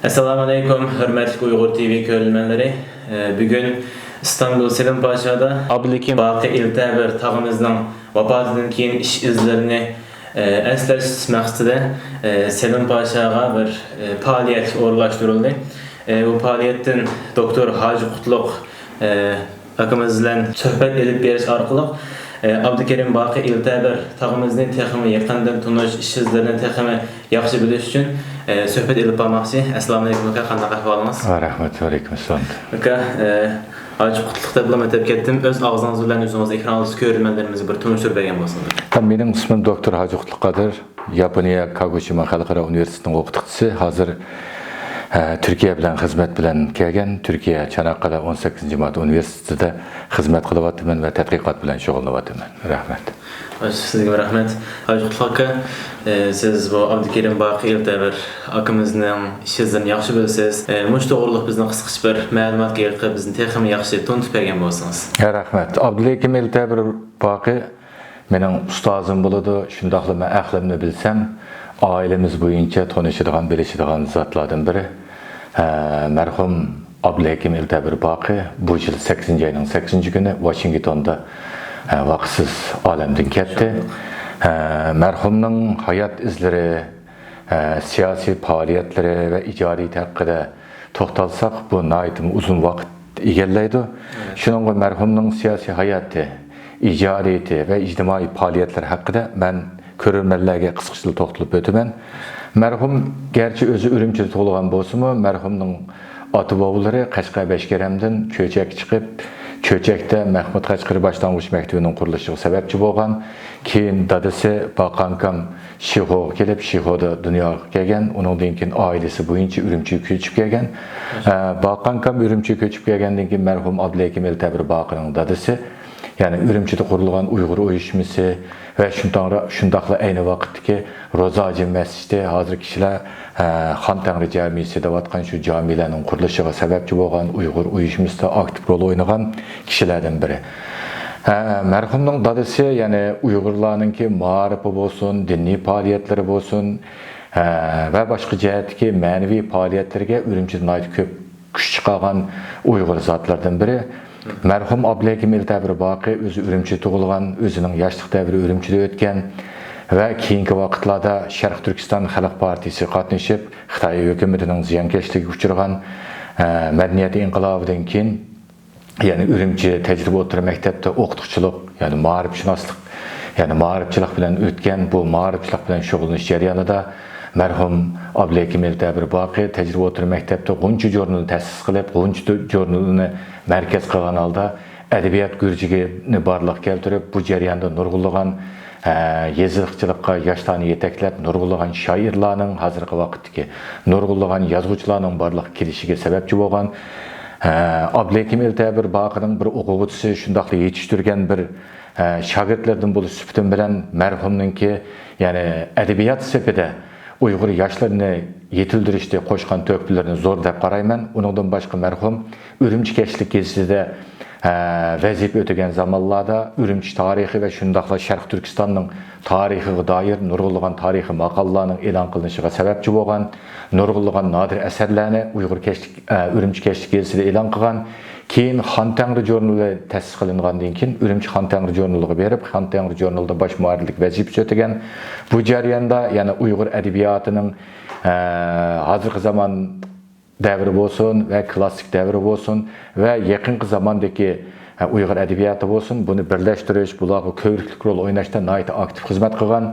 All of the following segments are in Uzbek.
Assalamu alaikum, hürmetli Uyghur TV görülmenleri. Bugün İstanbul Selim Paşa'da Abdülhakim Baqi İltəbir tağımızın vafatından keyin iş izlerini esləş məqsədi Selim Paşa'ya bir fəaliyyət orlaşdırıldı. Bu fəaliyyətin Doktor Hacı Qutluk akımızla söhbət edib beriş arqılıq Abdülhakim Baqi İltəbir tağımızın teximi yaxından tanış iş izlerini teximi yaxşı biliş üçün söhbət edib baxmaqçı. Assalamu alaikum, qanday ahvalınız? Rahmetullah selam. Hacı Qutluk'ta bilan ötüp ketdim. Öz ağzınız bilan özünüz ekranınızda görülmenlerimizi bir tanıştırıb bergen bolsunlar. Benim ismim Doktor Hacı Qutluk. Yaponiya Kagoshima Xalqaro Universitetining o'qituvchisi. Hozir Türkiye bilan xizmat bilan kelgan. Türkiye Çanakkale 18 Mart Universitetida xizmat qilyapman va tadqiqot bilan shug'ullanyapman. Rahmat. Sizga rahmat. Hacı Qutluk'a siz bu Abdülhakim Baqi İltəbir akımızın işinizden yaxşı bilsiz. Muş doğruluq bizden qısqaç bir məlumat gəlib bizden teximi yaxşı tanıtıb bergen bolsunuz. Rahmat. Abdülhakim İltəbir Baqi mening ustozim bo'ladi. Shundaqla men ahlimni bilsam, oilamiz bo'yicha tanishadigan, bilishadigan zotlardan biri. Marhum Abdülhakim İltəbir Baqi bu yil 8-ayning 8-kuni Washingtonda vaqtsiz olamdan ketdi. Merhumның hayat izleri, siyasi faaliyetleri ve icari hakkında toxtalsak bu naytım uzun vakit egellaydı. Şunun merhumның siyasi hayatı, icariyeti ve ictimai faaliyetler hakkında ben körülmelerge kısıkçılık toxtalıp ötümen. Merhum gerçi özü Ürümçide tug'ilgan bolsa-mu, merhumның ata boboları Qashqar Beshkeremdan köçek çıkıp Köçekte Mahmud Qashqari başlangıç mektebining qurilishiga sababchi bo'lgan. Keyin dadasi Baqankam Shiho kelib, Shihoda dunyoga kelgan. Undan keyin oilasi bo'yicha Ürümchiga ko'chib kelgan. Baqankam Ürümchiga ko'chib kelgandan keyin marhum Abdülhakim İltəbir Baqining dadasi, yani Ürümchida qurilgan Uyg'ur uyushmasi ve shundaqla ayni vaqtdagi Ro'zaji masjidi hozir kishilar Xon Tangri jamisi deyotgan shu jamilarning qurilishiga sababchi bo'lgan Uyg'ur uyushmasida aktiv rol o'ynagan kishilardan biri. Marhumning dadasi, yani Uyg'urlarningki ma'rifi bo'lsin, diniy faoliyatlari bo'lsin va boshqa jihatdagi ma'naviy faoliyatlarga Ürümchida ko'p kuch chiqargan Uyg'ur zotlardan biri. Merhum Abdülhakim İltəbir Baqi özü Ürümchide tug'ilgan, o'zining yoshlik davri Ürümchide o'tgan ve keyingi vaqtlarda Sharq Turkiston Xalq partiyasi qatnashib, Xitoy hukumatining ziyonkashligiga uchragan madaniyat inqilobidan keyin, yani Ürümchi tajriba o'tir maktabda o'qituvchilik, yani ma'rifshunoslik, yani ma'rifchilik bilan o'tgan, bu ma'rifchilik bilan shug'ullanish jarayonida merhum Abdülhakim İltəbir Baqi tajriba o'tir maktabda G'uncha jurnalini ta'sis qilib, G'uncha jurnalini merkez qilgan holda adabiyot gurjigini barliq keltirib, bu jarayonda nurg'unlagan yazıqchilikqa yoshlarni yetaklab, nurg'unlagan shoirlarning hozirgi vaqtdagi nurg'unlagan yozuvchilarning barliq kelishiga sababchi bo'lgan. Abdülhakim İltəbir Baqining bir o'quvchisi, shundaqla yetishtirgan bir shogirdlardan bo'lish sifatim bilan marhumninki, yani adabiyot safida Uyghur yoshlarni yetildirishda qo'shgan to'kpilarini zo'r deb qarayman. Uningdan boshqa marhum Ürümchi kashlik gezisida vazifa o'tagan zamonlarda Ürümchi tarixi ve shundaqla Sharq Turkistonning tarixiga doir nurg'unlagan tarixiy maqolalarning e'lon qilinishiga sababchi bo'lgan, nurg'unlagan nodir asarlarni Uyg'ur kashlik Ürümchi kashlik gezisida e'lon qilgan. Keyin Xon Tangri jurnali ta'sis qilingandan keyin Ürümchi Xon Tangri jurnaliga berib, Xon Tangri jurnalida bosh muharrirlik vazifasi o'tagan. Bu jarayonda yani Uyg'ur adabiyotining hozirgi zaman davri bo'lsin ve klassik davri bo'lsin ve yaqinqi zamondagi Uyg'ur adabiyoti bo'lsin, buni birlashtirish, bularga ko'riklik rol o'ynashda nihoyat aktiv xizmat qilgan.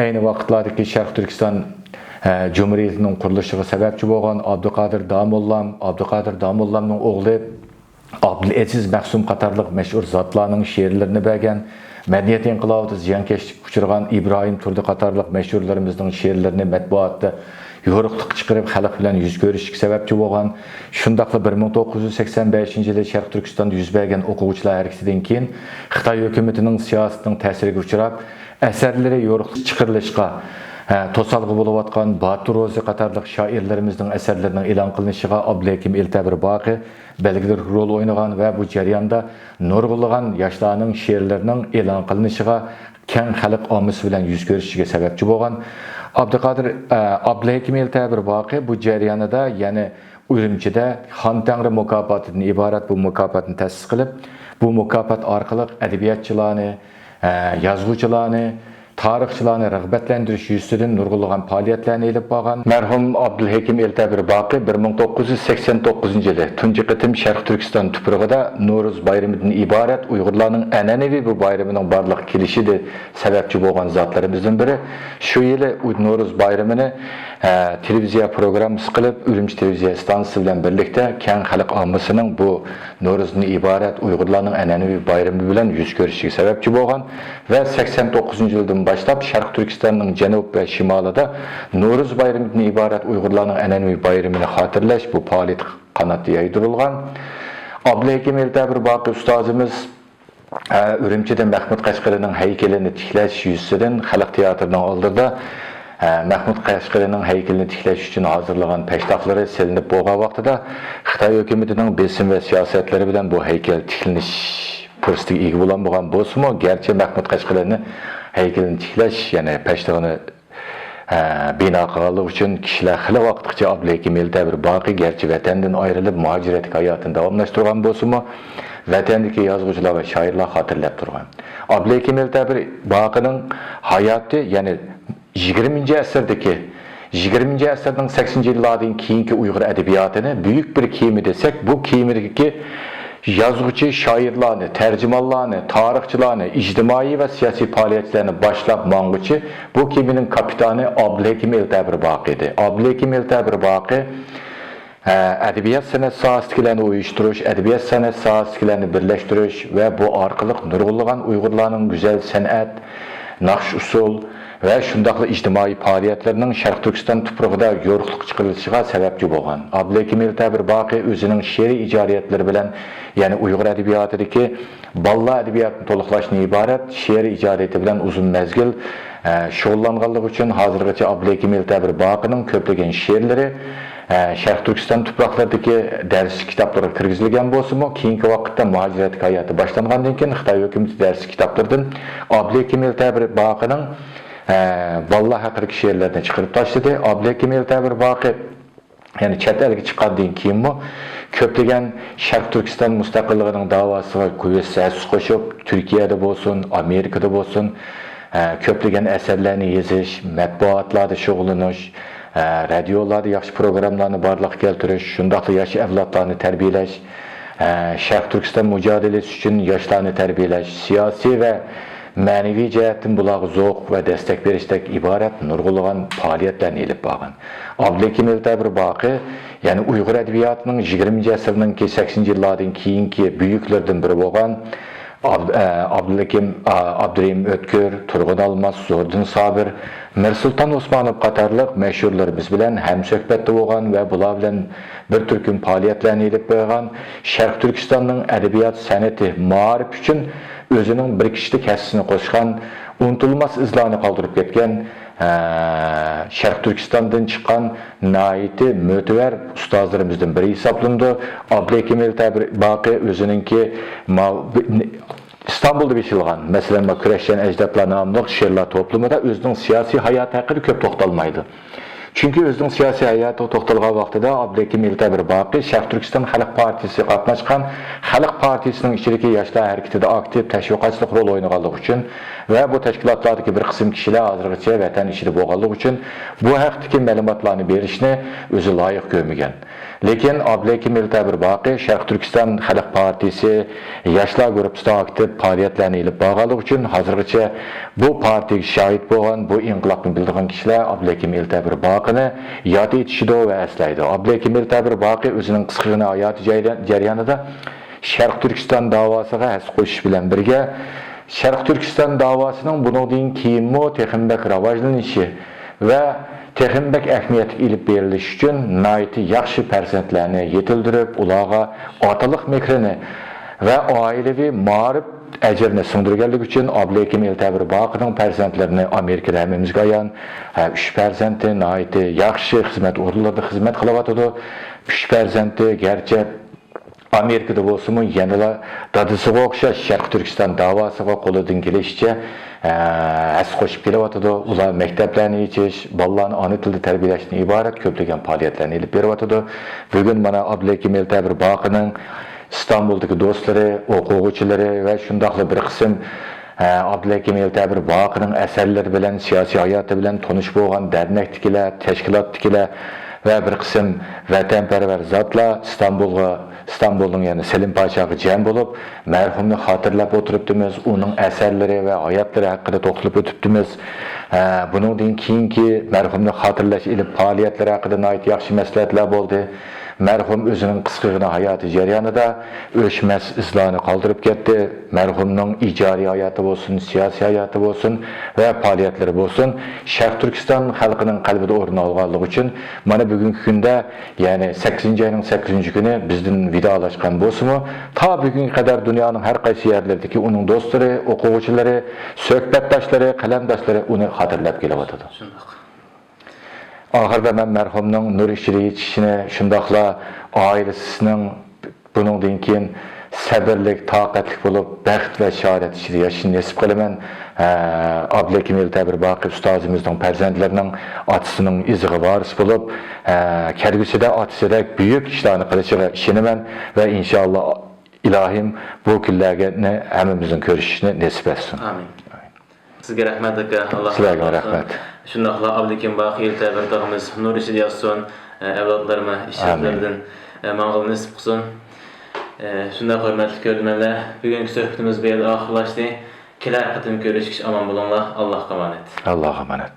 Ayni vaqtlardagi Sharq Turkiston Cumhuriyetining qurilishiga sababchi bo'lgan Abduqodir Damollamning o'g'li Abdülaziz Mahsum qatorliq mashhur zotlarning she'rlarini bergan, madaniyat inqilobida ziyonkashlikka uchragan İbrahim Turdi qatorliq mashhurlarimizning she'rlarini matbuotda yo'riqliq chiqarib xalq bilan yuz ko'rishga sababchi bo'lgan. Shundaqla 1985-yilda Sharq Turkistonda yuz bergan o'quvchilar harakatidan keyin Xitoy hukumatining siyosatining ta'siriga uchrab, asarlari yo'riqliq chiqarilishga to'salg'i bo'layotgan Batur Ro'zi qatorliq shoirlarimizning asarlarining e'lon qilinishiga Abdülhakim İltəbir Baqi belgili rol o'ynagan va bu jarayonda nurg'unlagan yoshlarning she'rlarining e'lon qilinishiga keng xalq omisi bilan yuz ko'rishiga sababchi bo'lgan. Abdülkadir Abdülhakim Eltabir Baqi bu jarayonida yani Ürümçide Xan Tangri mukofotidan iborat bu mukofotni ta'sis qilib, bu mukofot orqali adabiyotchilarni, yozuvchilarni, tarixchilarni rag'batlantirish yuzasidan nurg'unlagan faoliyatlarni elib borgan. Marhum Abdülhakim Eltabir Baqi 1989 yili tunji qitim Sharq Turkiston tuprog'ida Nuruz bayramidan iborat Uyg'urlarning an'anaviy bu bayramining barliq kelishida sababchi bo'lgan zotlarimizdan biri. Shu yili Nuruz bayramini televiziya programmasi qilib, Ürümçi televiziya stansiyasi bilan birlikda keng xalq ommasining bu Nuruzdan iborat Uyg'urlarning an'anaviy bayrami bilan yuz ko'rishiga sababchi bo'lgan va 89 yildan başlap Şarkı Türkistan'ın cenub ve şimalida Nuruz bayramidan iborat Uyg'urlarning an'anaviy bayramini xotirlash bu faoliyat qanoti yaydirilgan. Abdülhakim Eltabir Baqi ustozimiz Ürümçide Mahmud Qashqarining haykalini tiklash yuzasidan xalq teatrining oldida Mahmud Qashqarining haykalini tiklash uchun hozirlagan peshtaxtlari silinib bo'lgan vaqtida Xitoy hukumatining besim va siyosatlari bilan bu haykal tiklanish fursatiga ega bo'lgan bo'lsa-mu, garchi Mahmud Qashqarining haykalini tiklash, ya'ni peshtaxtini bino qilganlik uchun kishilar xili vaqtgacha Abdülhakim Eltabir Baqi garchi vatandan ayrilib muhojiratlik hayotini davomlashtirgan bo'lsa-mu, vatandagi yozuvchilar va shoirlar xotirlab turgan. Abdülhakim Eltabir Baqining hayoti, ya'ni 20-asrdagi 20-asrning 80-yillardan keyingi Uyg'ur adabiyotini buyuk bir kiyimi desek, bu kiyimdagi yazgıcı şairlarni, tercümanlarni, tarixchilarni, ijtimoiy va siyosiy faoliyatlarni boshlab mang'uchi bu kemining kapitani Abdülhakim Eltabir Baqi edi. Abdülhakim Eltabir Baqi adabiyot san'at sohasidagilarni uyushtirish, adabiyot san'at sohasidagilarni birlashtirish va bu orqali nurg'unlagan Uyg'urlarning go'zal san'at, naqsh usul ve şundaqlı ijtimoiy faoliyatlarning Sharq Turkiston tuprog'ida yo'riqlik chiqarilishiga sababchi bo'lgan. Abdülhakim Eltabir Baqi o'zining she'riy ijodiyatlari bilan, ya'ni Uyg'ur adabiyotidagi balla adabiyotni to'liqlashdan iborat she'riy ijodiyati bilan uzun mezgil shug'ullanganligi uchun hozirgacha Abdülhakim Eltabir Baqining ko'plagan she'rlari Sharq Turkiston tuproqlaridagi dars kitoblarga kirgizilgan bo'lsa-mu, keyingi vaqtda muhojiratlik hayoti boshlangandan keyin Xitoy hukumati dars kitoblaridan Abdülhakim Eltabir Baqining balla haqidagi she'rlarni chiqarib tashladi. Abdülhakim Eltabir Baqi yani chet elga chiqqandan keyinmi ko'plagan Sharq Turkiston mustaqilligining davosiga ko'p qo'shib, Turkiyada bo'lsin, Amerikada bo'lsin, ko'plagan asarlarni yozish, matbuotlarda shug'ullanish, radiolarda yaxshi programmalarni barliqqa keltirish, shundaqla yosh avlodlarni tarbiyalash, Sharq Turkiston mujodalasi uchun yoshlarni tarbiyalash, siyosiy va ma'naviy jihatdan bularga zo'q va destek berishdan iborat nurg'unlagan faoliyatlarni elib borgan. Abdülhakim Eltabir Baqi, ya'ni Uyg'ur adabiyotining 20-asrning 80-yillardan keyingi buyuklardan biri bo'lgan Abdurahim O'tkir, Turg'un Almas, Zo'rdin Sobir, Mirsulton Usmonov qatorliq mashhurlarimiz bilan ham suhbatda bo'lgan va bular bilan bir turkum faoliyatlarni elib qo'ygan. Sharq Turkistonning adabiyot san'ati ma'rif uchun o'zining bir kishilik hissini qo'shgan, unutilmas izlarni qoldirib ketgan Sharq Turkistondan chiqqan naiti mo'tabar ustozlarimizdan biri hisoblanadi. Abdülhakim Eltabir Baqi o'zininki İstanbul'da biçilgan, mesela Kurashgan Ajdodlar nomli she'rlar to'plamida o'zining siyosiy hayoti haqida ko'p to'xtalmaydi. Çünkü o'zining siyosiy hayoti to'xtalgan vaqtida Abdülhakim Eltabir Baqi Sharq Turkiston Xalq partiyasi qatnashgan, Xalq partiyasining ichidagi yoshlar harakatida aktiv tashviqotchilik rol o'ynaganligi uchun va bu tashkilotlardagi bir qism kishilar hozirgacha vatan ichida bo'lganligi uchun bu haqdagi ma'lumotlarni berishni o'zi loyiq ko'rmagan. Lekin Abdülhakim Eltabir Baqi Sharq Turkiston Xalq partiyasi yoshlar guruhida aktiv faoliyatlarni elib borganligi uchun hozirgacha bu partiyaga shohid bo'lgan, bu inqilobni bildirgan kishilar Abdülhakim Eltabir Baqini yod etishidi va eslaydi. Abdülhakim Eltabir Baqi o'zining qisqagina hayoti jarayonida Sharq Turkiston davosiga his qo'shish bilan birga Sharq Turkiston davosining bundan keyinmi texnik rivojlanishi va texnik ahamiyatga ilib berilishi uchun nayti yaxshi farzandlarni yetildirib, ularga otalik mehrini va oilaviy ma'rif ajrini singdirganligi uchun Abdülhakim Eltabir Baqining farzandlarini Amerikada hammamizga ayon 3 farzandi nayti yaxshi xizmat o'rinlarida xizmat qilyotdi. 3 farzandi garchi Amerikada bolsunmu, yanıla dadısıga okşaş Şarkı Türkistan davasıga qoludan kelişçe as qoşup kelyapdydy. Ular mekdeplerini içiş, balalarni ana tilde terbiyeleşten ibaret köplegen faaliyetlerini ilip berýärdi. Bugün mana Abdulhakim Eltabir Bakynyň İstanbuldaki dostları, okuwçylary ve şundaqly bir kısım Abdulhakim Eltabir Bakynyň eserleri bilen, siyasi hayatı bilen tanış bolgan dernekdikiler, teşkilatdikiler ve bir kısım vatanperver zatlar İstanbul'un yani Selim Paşa'ya cem bulup merhumni hatırlap oturupdymyz, onun eserleri ve hayatları hakkında toxtalyp ötüpdymyz. Bunun keyinki merhumni hatırlaş ilip faaliyetleri hakkında ait yaxşı meslehatler boldy. Merhum özünün kıskıgına hayatı jaryanında öşmez izlarını kaldırıp gitti. Merhumunun icari hayatı olsun, siyasi hayatı olsun ve faaliyetleri olsun. Şarkı Türkistan halkının kalbide orunu alğanlığı için mana bugünkü günde yani 8. ayının 8. günü bizden vidalaşkan bolsumu ta bugünkü kadar dünyanın her kaysi yerlerdeki onun dostları, okuwçylary, söhbetdaşları, kalemdaşları onu hatırlap kelyapdydy. Ahırda men merhumның nur içine yetişine, şundaqla ailesinin bunun keyin sabırlık, taqatlik bulup, bəxt ve şahadet içinde yaşını nesip kılamen. Abdulhakim Eltabir Baky ustazımızın perzendlerinin atısının iziği varis bulup, kelgüsü de atısı da büyük işlerini kılışığı işinemen ve inşallah ilahim bu küllerine hemimizin görüşünü nesip etsin. Amin. Sizge rahmet aka. Allah Sizlerge rahmet. Şundaqla Abdulhakim Baky Eltabir tağımız nur içinde yaşasın, evlatlarıma, işçilerden mağıl nesip kılsın. Şunda hürmetli görünmeler, bugünkü söhbetimiz bir ahırlaştı. Keler katım görüşük aman bulunla, Allah emanet. Allah'a emanet.